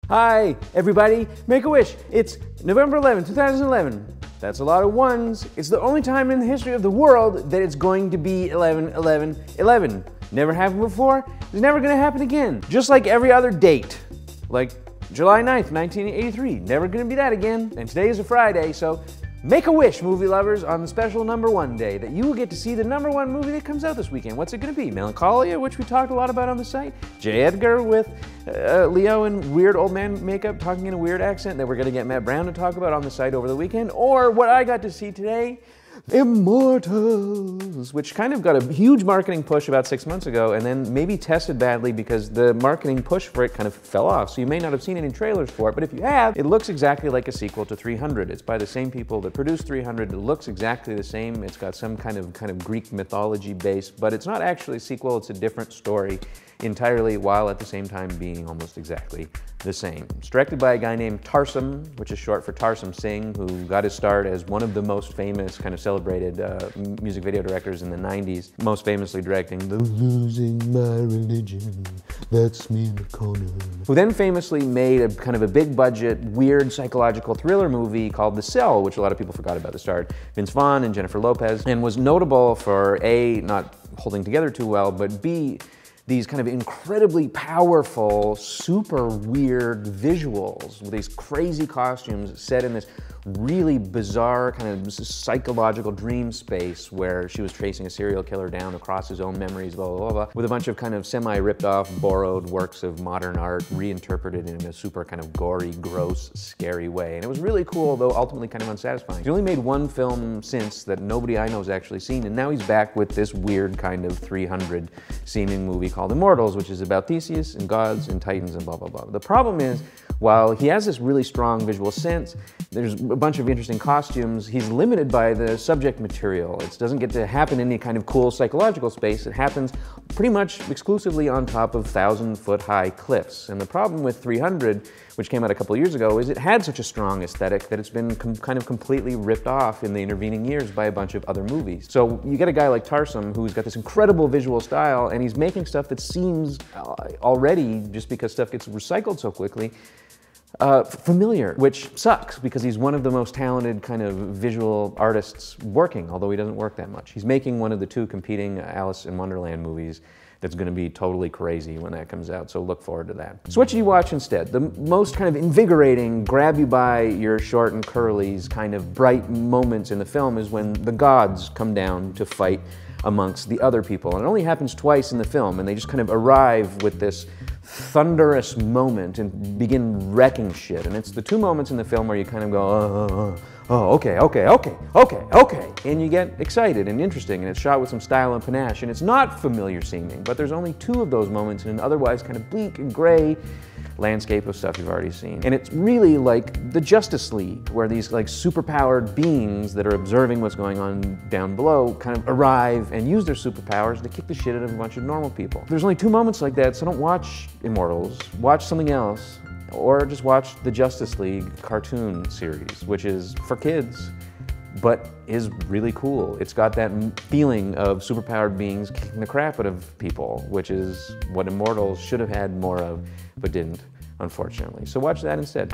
Hi, everybody. Make-A-Wish. It's November 11, 2011. That's a lot of ones. It's the only time in the history of the world that it's going to be 11-11-11. Never happened before. It's never going to happen again. Just like every other date. Like July 9th, 1983. Never going to be that again. And today is a Friday, so Make-A-Wish, movie lovers, on the special #1 day that you will get to see the #1 movie that comes out this weekend. What's it going to be? Melancholia, which we talked a lot about on the site. J. Edgar with Leo in weird old man makeup talking in a weird accent that we're going to get Matt Brown to talk about on the site over the weekend. Or what I got to see today, Immortals, which kind of got a huge marketing push about 6 months ago and then maybe tested badly because the marketing push for it kind of fell off. So you may not have seen any trailers for it, but if you have, it looks exactly like a sequel to 300. It's by the same people that produced 300. It looks exactly the same. It's got some kind of Greek mythology base, but it's not actually a sequel. It's a different story entirely, while at the same time being almost exactly the same. It's directed by a guy named Tarsem, which is short for Tarsem Singh, who got his start as one of the most famous, kind of celebrated music video directors in the 90s, most famously directing The Losing My Religion, That's Me in the Corner. Who then famously made a kind of a big budget, weird psychological thriller movie called The Cell, which a lot of people forgot about the start. Vince Vaughn and Jennifer Lopez, and was notable for A, not holding together too well, but B, these kind of incredibly powerful, super weird visuals with these crazy costumes set in this really bizarre kind of psychological dream space where she was tracing a serial killer down across his own memories, blah, blah, blah, blah, with a bunch of kind of semi-ripped off, borrowed works of modern art reinterpreted in a super kind of gory, gross, scary way. And it was really cool, though ultimately kind of unsatisfying. He only made one film since that nobody I know has actually seen, and now he's back with this weird kind of 300 seeming movie called Immortals, which is about Theseus and gods and titans and blah, blah, blah. The problem is, while he has this really strong visual sense, there's a bunch of interesting costumes, he's limited by the subject material. It doesn't get to happen in any kind of cool psychological space. It happens pretty much exclusively on top of 1,000-foot-high cliffs. And the problem with 300, which came out a couple of years ago, is it had such a strong aesthetic that it's been kind of completely ripped off in the intervening years by a bunch of other movies. So you get a guy like Tarsem who's got this incredible visual style, and he's making stuff that seems already, just because stuff gets recycled so quickly, familiar, which sucks because he's one of the most talented kind of visual artists working, although he doesn't work that much. He's making one of the two competing Alice in Wonderland movies that's going to be totally crazy when that comes out, so look forward to that. So what should you watch instead? The most kind of invigorating, grab you by your short and curlies kind of bright moments in the film is when the gods come down to fight amongst the other people. And it only happens twice in the film, and they just kind of arrive with this thunderous moment and begin wrecking shit. And it's the two moments in the film where you kind of go, okay, and you get excited and interesting, and it's shot with some style and panache, and it's not familiar seeming, but there's only two of those moments in an otherwise kind of bleak and gray landscape of stuff you've already seen. And it's really like the Justice League, where these like superpowered beings that are observing what's going on down below kind of arrive and use their superpowers to kick the shit out of a bunch of normal people. There's only two moments like that, so don't watch Immortals, watch something else, or just watch the Justice League cartoon series, which is for kids, but is really cool. It's got that feeling of superpowered beings kicking the crap out of people, which is what Immortals should have had more of, but didn't, unfortunately. So watch that instead.